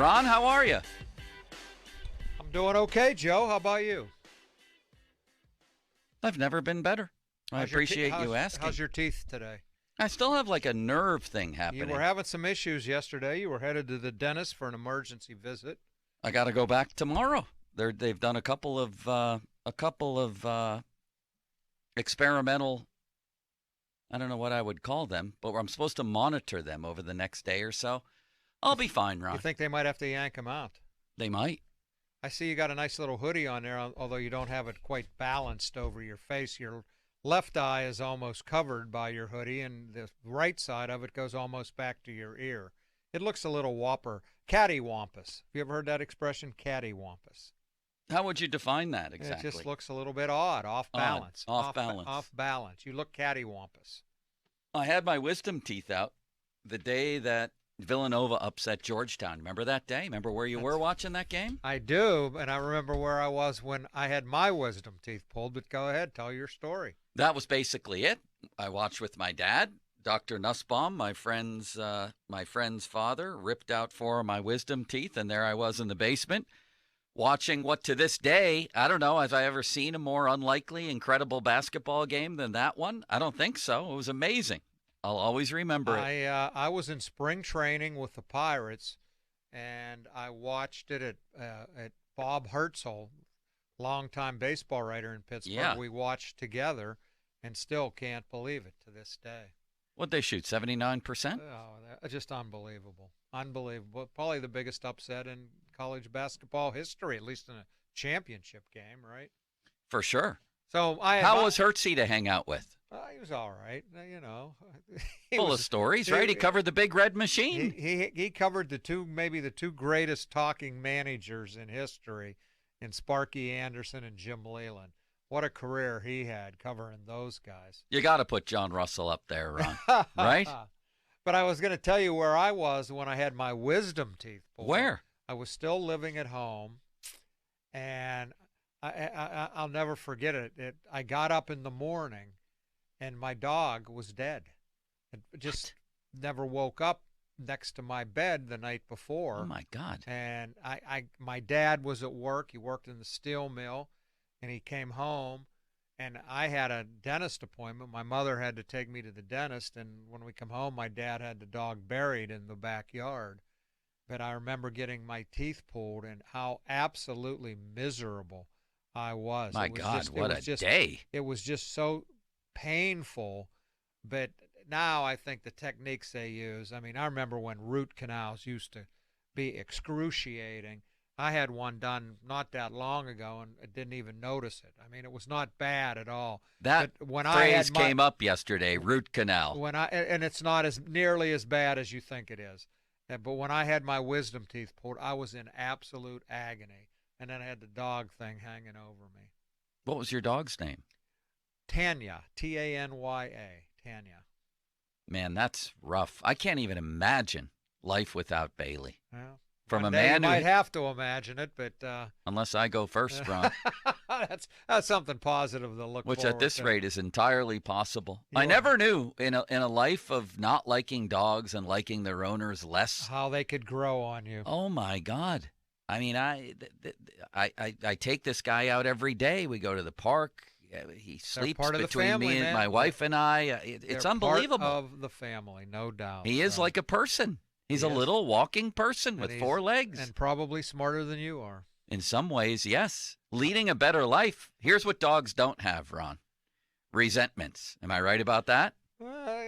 Ron, how are you? I'm doing okay, Joe. How about you? I've never been better. I appreciate you asking. How's your teeth today? I still have like a nerve thing You happening. were having some issues yesterday. You were headed to the dentist for an emergency visit. I got to go back tomorrow. They've done a couple of experimental. I don't know what I would call them, but I'm supposed to monitor them over the next day or so. I'll be fine, Ron. You think they might have to yank them out? They might. I see you got a nice little hoodie on there, although you don't have it quite balanced over your face. Your left eye is almost covered by your hoodie, and the right side of it goes almost back to your ear. It looks a little whopper. Cattywampus. Have you ever heard that expression, cattywampus? How would you define that exactly? It just looks a little bit odd, off balance. Off balance. Off balance. You look cattywampus. I had my wisdom teeth out the day that Villanova upset Georgetown. Remember that day? Remember where you were watching that game? I do, and I remember where I was when I had my wisdom teeth pulled, but go ahead, tell your story. That was basically it. I watched with my dad. Dr. Nussbaum, my friend's father, ripped out 4 of my wisdom teeth, and there I was in the basement watching what to this day, I don't know, have I ever seen a more unlikely, incredible basketball game than that one? I don't think so. It was amazing. I'll always remember it. I was in spring training with the Pirates, and I watched it at Bob Hertzel, longtime baseball writer in Pittsburgh. Yeah. We watched together and still can't believe it to this day. What'd they shoot, 79%? Oh, just unbelievable. Unbelievable. Probably the biggest upset in college basketball history, at least in a championship game, right? For sure. So How was Hertzy to hang out with? He was all right, you know. Full of stories, right? He covered the Big Red Machine. He covered maybe the two greatest talking managers in history, in Sparky Anderson and Jim Leyland. What a career he had covering those guys. You got to put John Russell up there, Ron. Right? But I was going to tell you where I was when I had my wisdom teeth pulled. Where? I was still living at home, and I'll never forget it. I got up in the morning, and my dog was dead. It just never woke up next to my bed the night before. Oh, my God. And my dad was at work. He worked in the steel mill, and he came home, and I had a dentist appointment. My mother had to take me to the dentist, and when we come home, my dad had the dog buried in the backyard. But I remember getting my teeth pulled and how absolutely miserable I was. My God, what a day. It was just so painful. But now I think the techniques they use, I mean, I remember when root canals used to be excruciating. I had one done not that long ago, and I didn't even notice it. I mean, it was not bad at all. That phrase came up yesterday, root canal. And it's not as nearly as bad as you think it is. But when I had my wisdom teeth pulled, I was in absolute agony. And then I had the dog thing hanging over me. What was your dog's name? Tanya, Tanya, Tanya. Man, that's rough. I can't even imagine life without Bailey. Well, From a day man you who might have to imagine it, but unless I go first, Ron. that's something positive to look Which forward at this to. rate is entirely possible. You I are- never knew in a life of not liking dogs and liking their owners less. How they could grow on you. Oh my God! I mean, I take this guy out every day. We go to the park. He sleeps part of the between family, me and man. my wife and I. It's They're unbelievable. Part of the family, no doubt. He is So- like a person. He's He a is. little walking person And with he's- 4 legs. and probably smarter than you are. In some ways, yes. Leading a better life. Here's what dogs don't have, Ron. Resentments. Am I right about that?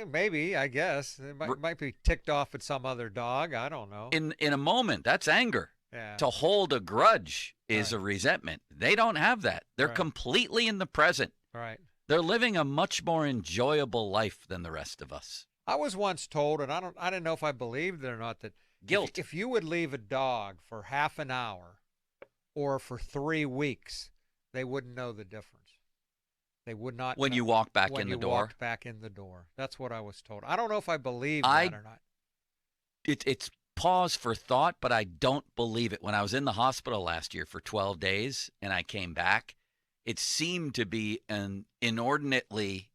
Maybe, I guess. It might be ticked off at some other dog. I don't know. In a moment, that's anger. Yeah. To hold a grudge is Right. a resentment. They don't have that. They're Right. completely in the present. Right. They're living a much more enjoyable life than the rest of us. I was once told, and I didn't know if I believed it or not, that Guilt. if you would leave a dog for half an hour or for 3 weeks, they wouldn't know the difference. They would not When know you walk back when in the you door. walked back in the door. That's what I was told. I don't know if I believe I- that or not. It's pause for thought, but I don't believe it. When I was in the hospital last year for 12 days and I came back, it seemed to be an inordinately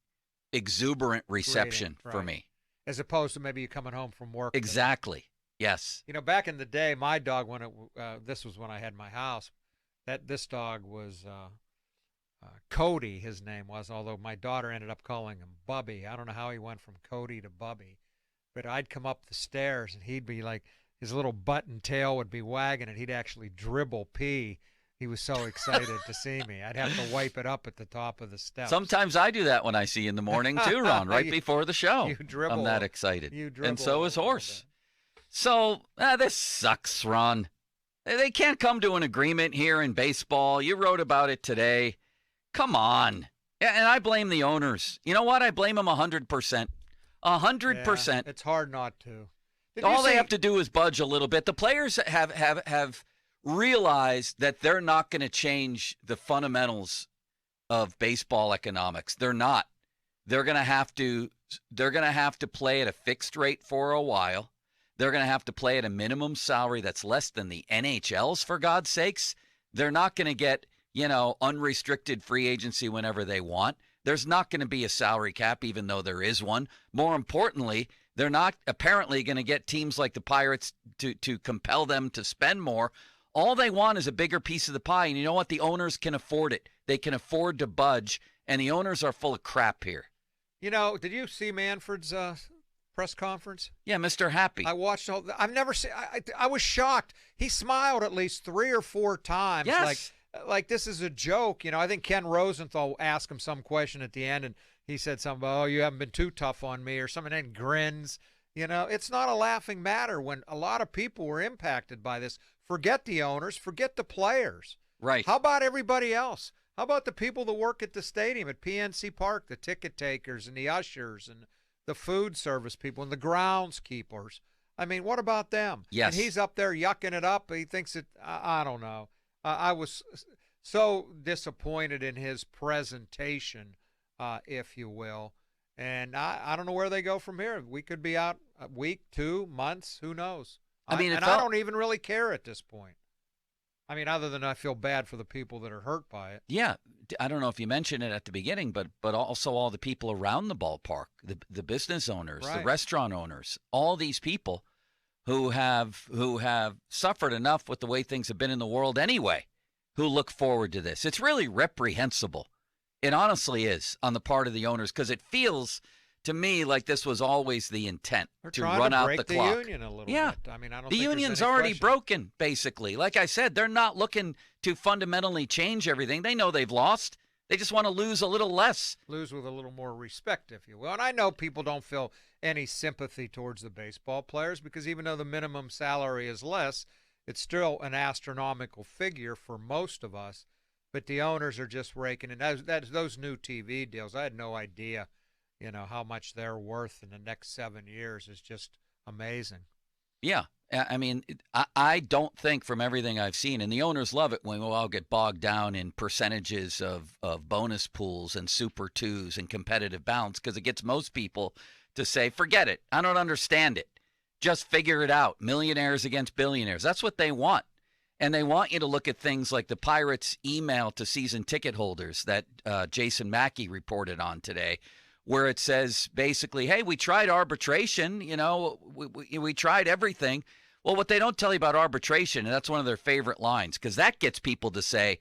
exuberant reception for right. me. As opposed to maybe you coming home from work. Exactly. Yes. Back in the day, my dog, this was when I had my house, this dog was Cody, his name was, although my daughter ended up calling him Bubby. I don't know how he went from Cody to Bubby. But I'd come up the stairs, and he'd be like, his little button tail would be wagging, and he'd actually dribble pee. He was so excited to see me. I'd have to wipe it up at the top of the steps. Sometimes I do that when I see you in the morning too, Ron, right before the show. You dribble. I'm that excited. You dribble. And so is Horse. So, this sucks, Ron. They can't come to an agreement here in baseball. You wrote about it today. Come on. And I blame the owners. You know what? I blame them 100%. 100%. Yeah, it's hard not to. All they have to do is budge a little bit. The players have realized that they're not going to change the fundamentals of baseball economics. They're not. They're going to have to play at a fixed rate for a while. They're going to have to play at a minimum salary that's less than the NHL's, for God's sakes. They're not going to get, unrestricted free agency whenever they want. There's not going to be a salary cap, even though there is one. More importantly, they're not apparently going to get teams like the Pirates to compel them to spend more. All they want is a bigger piece of the pie. And you know what? The owners can afford it. They can afford to budge, and the owners are full of crap here. Did you see Manfred's press conference? Yeah, Mr. Happy. I watched I've never seen. I was shocked. He smiled at least 3 or 4 times. Yes. Like this is a joke. I think Ken Rosenthal asked him some question at the end, and he said something, "Oh, you haven't been too tough on me," or something, and grins. It's not a laughing matter when a lot of people were impacted by this. Forget the owners, forget the players. Right. How about everybody else? How about the people that work at the stadium at PNC Park, the ticket takers and the ushers and the food service people and the groundskeepers? I mean, what about them? Yes. And he's up there yucking it up. He thinks I don't know. I was so disappointed in his presentation, if you will. And I don't know where they go from here. We could be out a week, 2 months, who knows? I don't even really care at this point. I mean, other than I feel bad for the people that are hurt by it. Yeah. I don't know if you mentioned it at the beginning, but also all the people around the ballpark, the business owners, right, the restaurant owners, all these people who have suffered enough with the way things have been in the world anyway, who look forward to this. It's really reprehensible. It honestly is on the part of the owners, because it feels to me like this was always the intent to run out the clock. The union a little bit. I mean, I don't think the union's already broken, basically. Like I said, they're not looking to fundamentally change everything. They know they've lost. They just want to lose a little less. Lose with a little more respect, if you will. And I know people don't feel any sympathy towards the baseball players, because even though the minimum salary is less, it's still an astronomical figure for most of us. But the owners are just raking in. Those new TV deals, I had no idea, how much they're worth in the next 7 years is just amazing. Yeah. I mean, I don't think, from everything I've seen, and the owners love it when we all get bogged down in percentages of bonus pools and Super Twos and competitive balance, because it gets most people to say, forget it. I don't understand it. Just figure it out. Millionaires against billionaires. That's what they want. And they want you to look at things like the Pirates' email to season ticket holders that Jason Mackey reported on today, where it says basically, hey, we tried arbitration, we tried everything. Well, what they don't tell you about arbitration, and that's one of their favorite lines, because that gets people to say,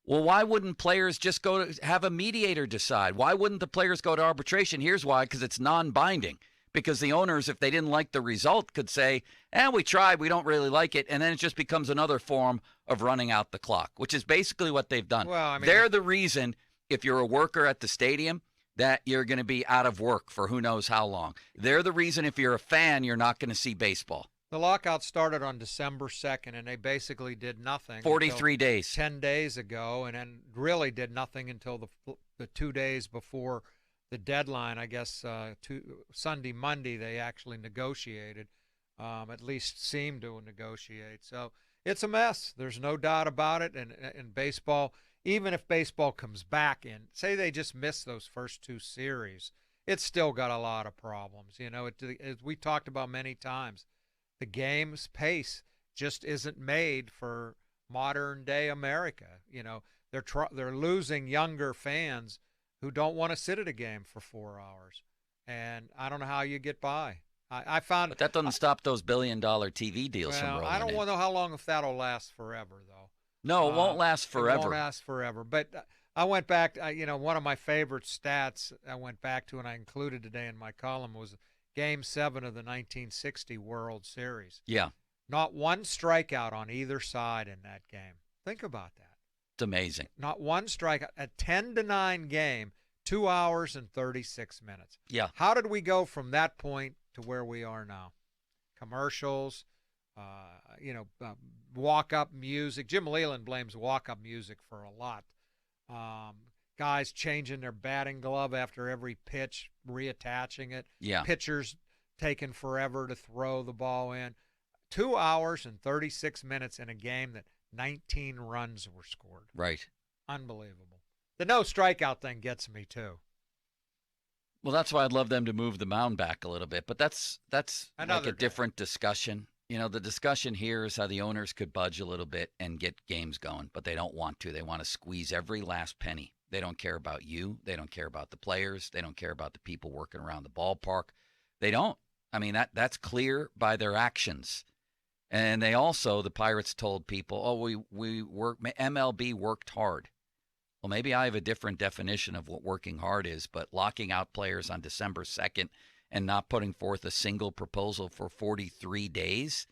well, why wouldn't players just go to have a mediator decide? Why wouldn't the players go to arbitration? Here's why: because it's non-binding. Because the owners, if they didn't like the result, could say, we tried, we don't really like it, and then it just becomes another form of running out the clock, which is basically what they've done. Well, I mean, they're the reason, if you're a worker at the stadium, that you're going to be out of work for who knows how long. They're the reason, if you're a fan, you're not going to see baseball. The lockout started on December 2nd, and they basically did nothing. 43 days. 10 days ago, and then really did nothing until the 2 days before the deadline. I guess Sunday, Monday, they actually negotiated, at least seemed to negotiate. So it's a mess. There's no doubt about it. And baseball, even if baseball comes back in, say they just miss those first 2 series, it's still got a lot of problems. As we talked about many times, the game's pace just isn't made for modern day America. They're losing younger fans who don't want to sit at a game for 4 hours. And I don't know how you get by. I found. But that doesn't stop those billion-dollar TV deals from Well, I rolling don't in. want to know how long if that'll last forever, though. No, it won't last It won't forever. last forever. But I went back. One of my favorite stats I went back to and I included today in my column was Game 7 of the 1960 World Series. Yeah, Not one strikeout on either side in that game. Think about that. it's amazing. Not one strikeout. A 10-9 game, 2 hours and 36 minutes. Yeah. How did we go from that point to where we are now? Commercials, walk-up music. Jim Leland blames walk-up music for a lot. Guys changing their batting glove after every pitch, reattaching it. Yeah. Pitchers taking forever to throw the ball in. 2 hours and 36 minutes in a game that 19 runs were scored. Right. Unbelievable. The no strikeout thing gets me, too. Well, that's why I'd love them to move the mound back a little bit, but that's Another like a different discussion. The discussion here is how the owners could budge a little bit and get games going, but they don't want to. They want to squeeze every last penny. They don't care about you. They don't care about the players. They don't care about the people working around the ballpark. They don't. I mean, that's clear by their actions. And they also, the Pirates told people, oh, MLB worked hard. Well, maybe I have a different definition of what working hard is, but locking out players on December 2nd and not putting forth a single proposal for 43 days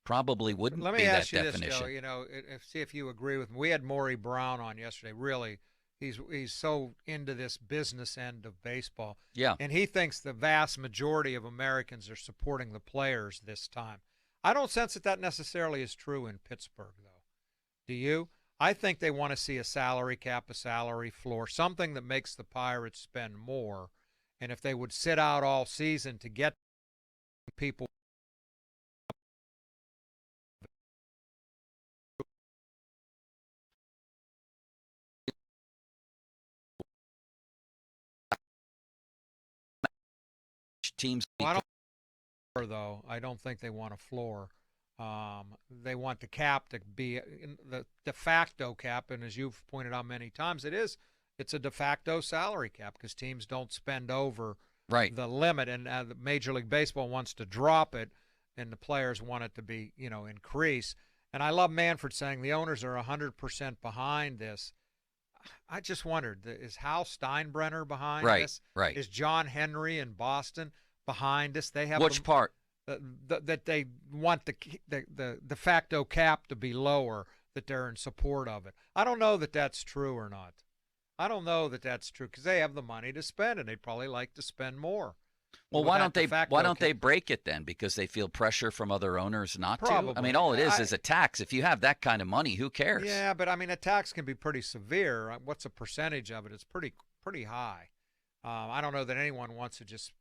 probably wouldn't be that definition. Let me ask you this, Joe. See if you agree with me. We had Maury Brown on yesterday. Really, he's so into this business end of baseball. Yeah. And he thinks the vast majority of Americans are supporting the players this time. I don't sense that necessarily is true in Pittsburgh, though. Do you? I think they want to see a salary cap, a salary floor, something that makes the Pirates spend more. And if they would sit out all season to get people teams. though, I don't think they want a floor. They want the cap to be the de facto cap, and as you've pointed out many times, it's a de facto salary cap because teams don't spend over the limit, and Major League Baseball wants to drop it, and the players want it to be increase. And I love Manfred saying the owners are 100% behind this. I just wondered, is Hal Steinbrenner behind this? Right. Is John Henry in Boston behind this? They have which part? That they want the de facto cap to be lower, that they're in support of it. I don't know that that's true or not. I don't know that that's true because they have the money to spend, and they'd probably like to spend more. Well, why don't they break it then? Because they feel pressure from other owners not Probably. to? I mean, all it is a tax. If you have that kind of money, who cares? Yeah, but I mean, a tax can be pretty severe. What's a percentage of it? It's pretty high. I don't know that anyone wants to just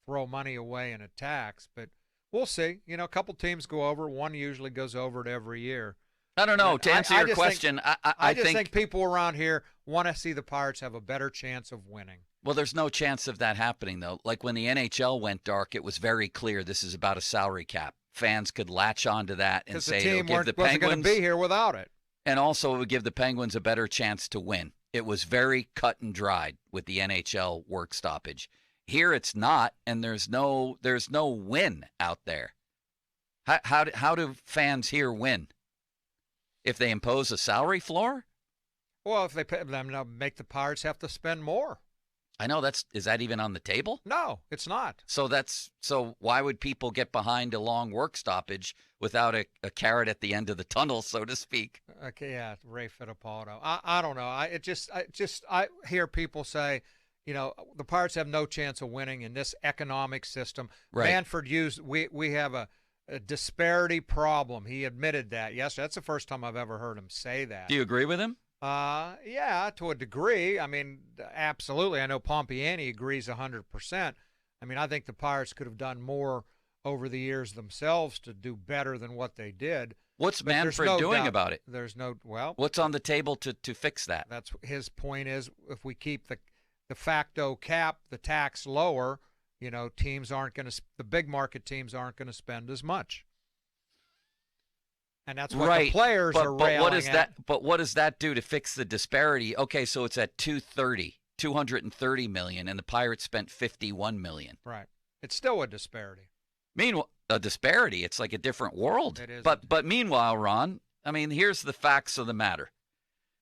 throw money away in a tax, but we'll see. A couple teams go over. One usually goes over it every year. I don't know. To answer your question, I just think people around here want to see the Pirates have a better chance of winning. Well, there's no chance of that happening, though. Like when the NHL went dark, it was very clear this is about a salary cap. Fans could latch onto that and say it'll give the Penguins wasn't going to be here without it. And also it would give the Penguins a better chance to win. It was very cut and dried with the NHL work stoppage. Here it's not, and there's no win out there. How do fans here win? If they impose a salary floor? Well, if they pay them, make the Pirates have to spend more. I know is that even on the table? No, it's not. So why would people get behind a long work stoppage without a carrot at the end of the tunnel, so to speak? Okay, yeah, Ray Fittipaldo. I don't know. I hear people say, the Pirates have no chance of winning in this economic system. Right. Manfred we have a disparity problem. He admitted that. Yes, that's the first time I've ever heard him say that. Do you agree with him? Yeah, to a degree. I mean, absolutely. I know Pompiani agrees 100%. I mean, I think the Pirates could have done more over the years themselves to do better than what they did. What's Manfred doing about it? What's on the table to fix that? That's his point is if we keep the de facto cap, the tax lower, the big market teams aren't going to spend as much. And that's what the players are railing at. But what does that do to fix the disparity? Okay, so it's at 230 million, and the Pirates spent $51 million. Right. It's still a disparity. Meanwhile, a disparity. It's like a different world. It is. But meanwhile, Ron, I mean, here's the facts of the matter.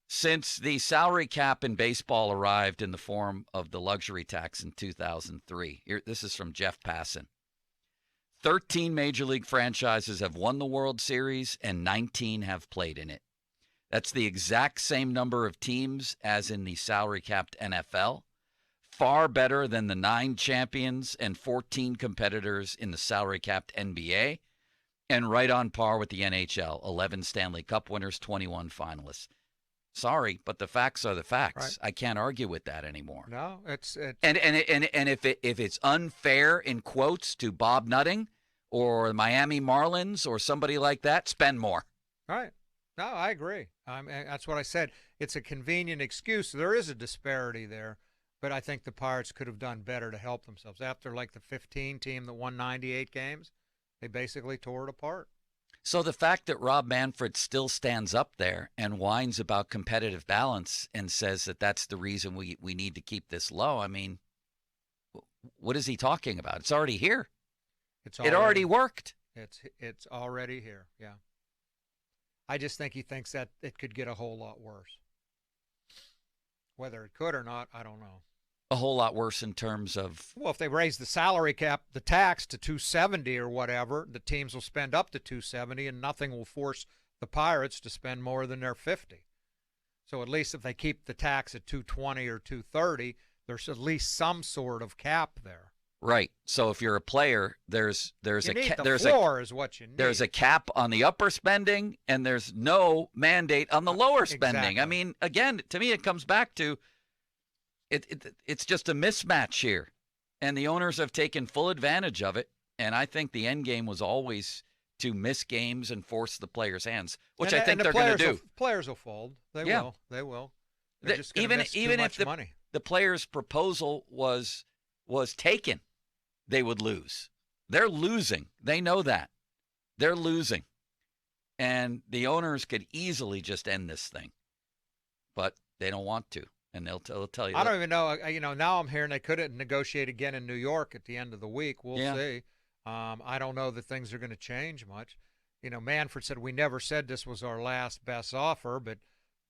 Since the salary cap in baseball arrived in the form of the luxury tax in 2003, this is from Jeff Passan. 13 major league franchises have won the World Series and 19 have played in it. That's the exact same number of teams as in the salary-capped NFL. Far better than the 9 champions and 14 competitors in the salary-capped NBA. And right on par with the NHL, 11 Stanley Cup winners, 21 finalists. Sorry, but the facts are the facts. Right. I can't argue with that anymore. No, it's and if it's unfair in quotes to Bob Nutting or the Miami Marlins or somebody like that, spend more. Right. No, I agree. That's what I said. It's a convenient excuse. There is a disparity there, but I think the Pirates could have done better to help themselves. After like the 15 team that won 98 games, they basically tore it apart. So the fact that Rob Manfred still stands up there and whines about competitive balance and says that that's the reason we need to keep this low, I mean, what is he talking about? It's already here. It already worked. It's already here, yeah. I just think he thinks that it could get a whole lot worse. Whether it could or not, I don't know. A whole lot worse in terms of? Well, if they raise the salary cap, the tax to 270 or whatever, the teams will spend up to 270 and nothing will force the Pirates to spend more than their 50. So at least if they keep the tax at 220 or 230, there's at least some sort of cap there. Right. So if you're a player, there's a floor is what you need. There's a cap on the upper spending and there's no mandate on the lower spending. Exactly. I mean, again, to me it comes back to it's just a mismatch here. And the owners have taken full advantage of it. And I think the end game was always to miss games and force the players' hands, which I think they're going to do. Players will fold. They will. They will. They're just going to miss too much money. The players' proposal was taken, they would lose. They're losing. They know that. They're losing. And the owners could easily just end this thing. But they don't want to. And they'll tell you. I don't even know. Now I'm hearing they could negotiate again in New York at the end of the week. We'll see. I don't know that things are going to change much. Manfred said, we never said this was our last best offer, but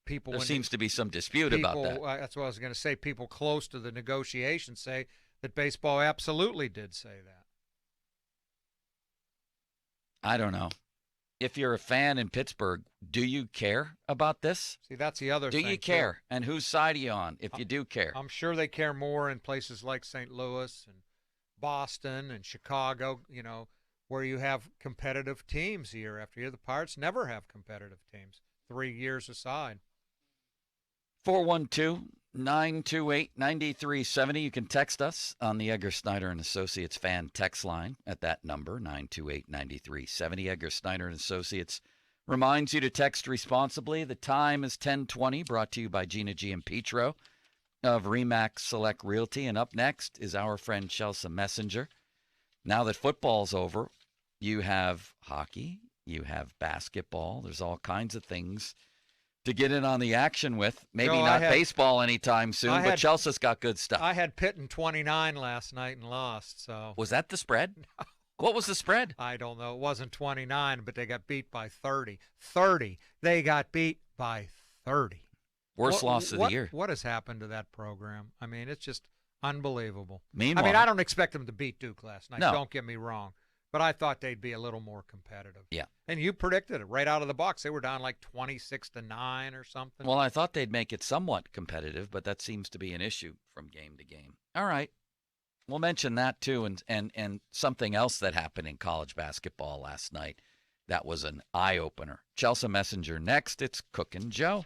people. There seems to be some dispute about that. That's what I was going to say. People close to the negotiations say that baseball absolutely did say that. I don't know. If you're a fan in Pittsburgh, do you care about this? See, that's the other thing. Do you care? Too. And whose side are you on if you do care? I'm sure they care more in places like St. Louis and Boston and Chicago, where you have competitive teams year after year. The Pirates never have competitive teams, 3 years aside. 412-928-9370. You can text us on the Edgar Snyder & Associates fan text line at that number, 928-9370. Edgar Snyder & Associates reminds you to text responsibly. The time is 10:20, brought to you by Gina G. and Petro of Remax Select Realty. And up next is our friend Chelsea Messenger. Now that football's over, you have hockey, you have basketball. There's all kinds of things to get in on the action with. Maybe not baseball anytime soon, but Chelsea's got good stuff. I had Pitt in 29 last night and lost. So was that the spread? No. What was the spread? I don't know. It wasn't 29, but they got beat by 30. 30. They got beat by 30. Worst loss of the year. What has happened to that program? I mean, it's just unbelievable. Meanwhile, I don't expect them to beat Duke last night. No. Don't get me wrong. But I thought they'd be a little more competitive. Yeah. And you predicted it right out of the box. They were down like 26-9 or something. Well, I thought they'd make it somewhat competitive, but that seems to be an issue from game to game. All right. We'll mention that too, and something else that happened in college basketball last night. That was an eye-opener. Chelsea Messenger next. It's Cookin' Joe.